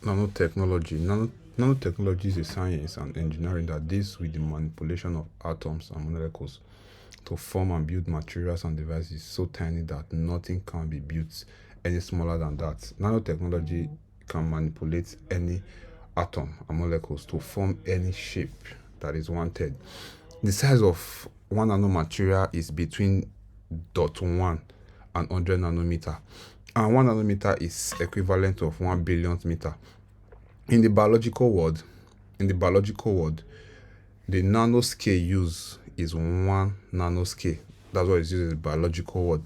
Nanotechnology. Nanotechnology is a science and engineering that deals with the manipulation of atoms and molecules to form and build materials and devices so tiny that nothing can be built any smaller than that. Nanotechnology can manipulate any atom and molecules to form any shape that is wanted. The size of one nanomaterial is between dot 1 and 100 nanometer, and 1 nanometer is equivalent of 1 billionth meter. In the biological world, in the biological world, the nanoscale used is 1 nanoscale. That's what is used in the biological world.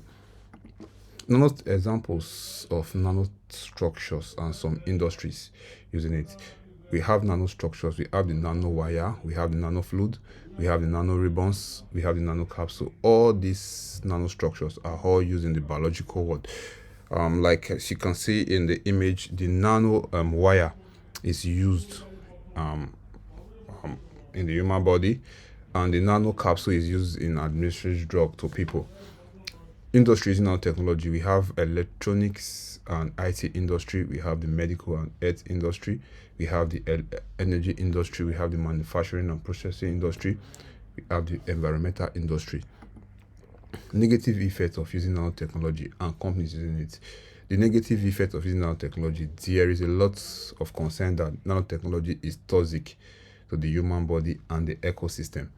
Examples of nanostructures and some industries using it. We have nanostructures, we have the nanowire, we have the nanofluid, we have the nanoribbons, we have the nanocapsule. All these nanostructures are all used in the biological world. Like as you can see in the image, the nano wire is used in the human body, and the nanocapsule is used in administering drug to people. Industries in nanotechnology, we have electronics and IT industry, we have the medical and health industry, we have the energy industry, we have the manufacturing and processing industry, we have the environmental industry. Negative effects of using nanotechnology and companies using it. The negative effect of using nanotechnology, there is a lot of concern that nanotechnology is toxic to the human body and the ecosystem.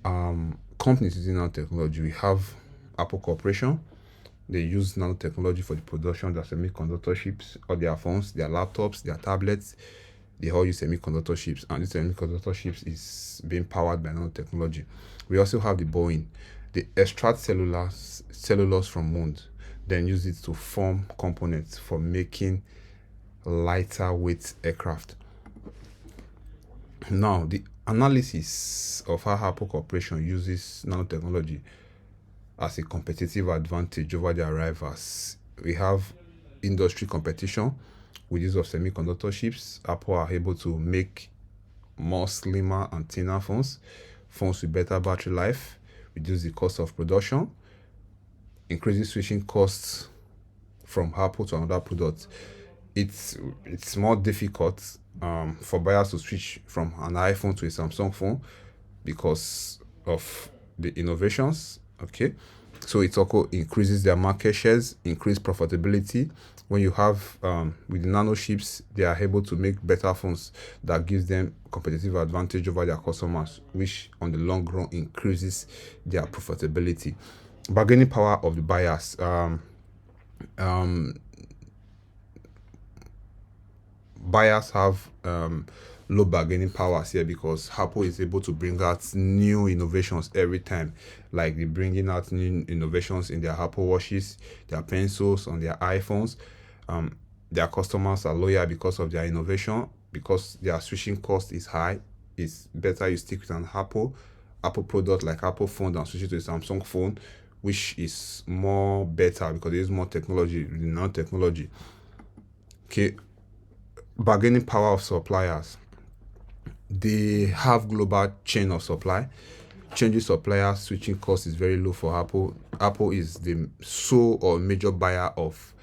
Companies using nanotechnology, we have Apple Corporation. They use nanotechnology for the production of their semiconductor chips, or their phones, their laptops, their tablets. They all use semiconductor chips, and this semiconductor chips is being powered by nanotechnology. We also have the Boeing. They extract cellulose from wounds, then use it to form components for making lighter weight aircraft. Now, the analysis of how Apple Corporation uses nanotechnology as a competitive advantage over their rivals. We have industry competition with use of semiconductor chips. Apple are able to make more slimmer and thinner phones with better battery life, reduce the cost of production, increases switching costs from Apple to another product. It's more difficult for buyers to switch from an iPhone to a Samsung phone because of the innovations. Okay, so it also increases their market shares, increase profitability. When you have with the nano chips, they are able to make better phones that gives them competitive advantage over their customers, which on the long run increases their profitability. Bargaining power of the buyers. Buyers have low bargaining powers here because Apple is able to bring out new innovations every time. Like they bringing out new innovations in their Apple Watches, their pencils, on their iPhones. Their customers are loyal because of their innovation, because their switching cost is high. It's better you stick with an Apple product like Apple phone than switch it to a Samsung phone, which is more better because it is more technology, nanotechnology. Okay, bargaining power of suppliers. They have global chain of supply. Changing suppliers, switching cost is very low for Apple. Apple is the sole or major buyer of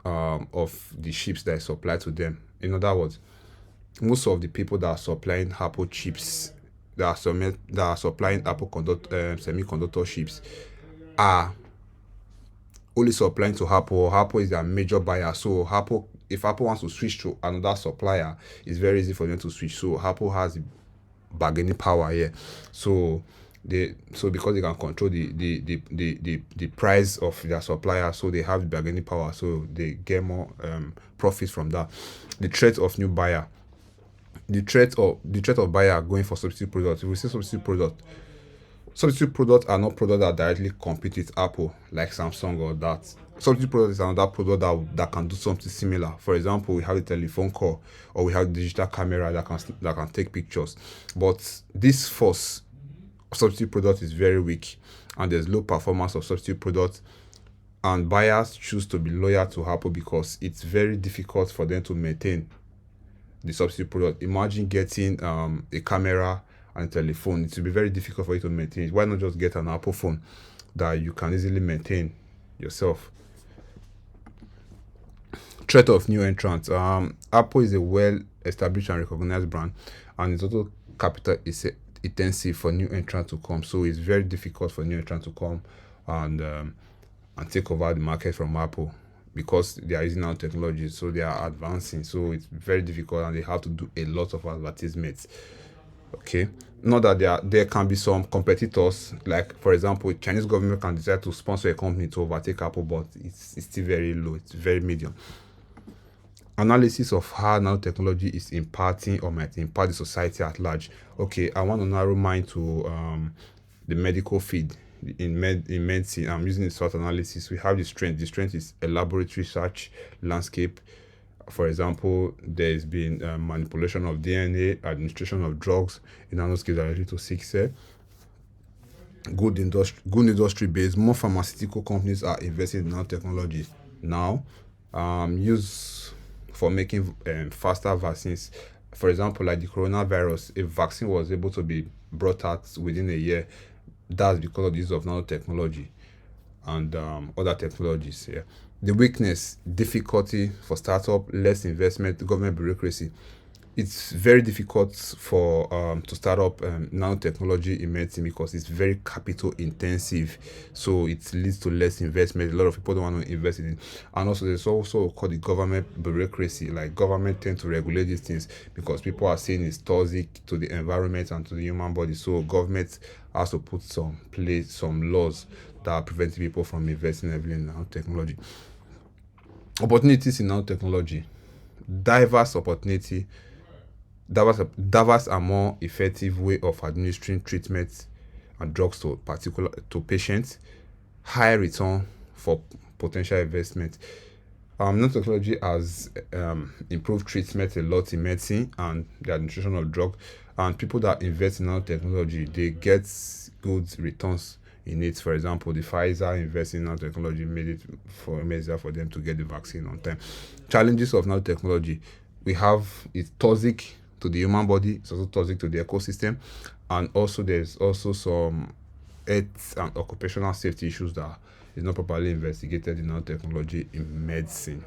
the chips that are supplied to them. In other words, most of the people that are supplying Apple chips, that are supplying Apple semiconductor chips, are only supplying to Apple. Apple is their major buyer. So if Apple wants to switch to another supplier, it's very easy for them to switch. So Apple has bargaining power here. So because they can control the price of their supplier, so they have bargaining power. So they get more profits from that. The threat of new buyer. The threat of buyer going for substitute products. If we say substitute products are not products that directly compete with Apple, like Samsung or that. Substitute product is another product that can do something similar. For example, we have a telephone call, or we have a digital camera that can take pictures. But this force of substitute product is very weak, and there's low performance of substitute product. And buyers choose to be loyal to Apple because it's very difficult for them to maintain the substitute product. Imagine getting a camera and a telephone. It will be very difficult for you to maintain it. Why not just get an Apple phone that you can easily maintain yourself? Threat of new entrants. Apple is a well-established and recognized brand, and it's also capital is intensive for new entrants to come. So it's very difficult for new entrants to come and and take over the market from Apple because they are using now technology, so they are advancing. So it's very difficult, and they have to do a lot of advertisements. Okay, not that there can be some competitors, like for example, Chinese government can decide to sponsor a company to overtake Apple, but it's still very low. It's very medium. Analysis of how nanotechnology is impacting or might impact the society at large. Okay, I want to narrow mine to the medical field. In medicine, I'm using the SWOT analysis. We have the strength. The strength is a laboratory research landscape. For example, there's been manipulation of DNA, administration of drugs in nanoscale directly to sick cell. Good industry base. More pharmaceutical companies are investing in nanotechnology now. Use for making faster vaccines. For example, like the coronavirus, a vaccine was able to be brought out within a year. That's because of the use of nanotechnology and other technologies. Yeah. The weakness, difficulty for startup, less investment, government bureaucracy. It's very difficult for to start up nanotechnology in medicine because it's very capital intensive, so it leads to less investment. A lot of people don't want to invest in it, and also there's also called the government bureaucracy. Like government tend to regulate these things because people are saying it's toxic to the environment and to the human body, so government has to put some laws that are preventing people from investing heavily in nanotechnology. Opportunities in nanotechnology, diverse opportunity diverse and more effective way of administering treatments and drugs to patients, high return for potential investment. Nanotechnology has improved treatment a lot in medicine and the administration of drug, and people that invest in nanotechnology, they get good returns in it. For example, the Pfizer investing in nanotechnology made it easier for them to get the vaccine on time. Challenges of nanotechnology: we have it's toxic to the human body, it's also toxic to the ecosystem, and also there's also some health and occupational safety issues that is not properly investigated in nanotechnology in medicine.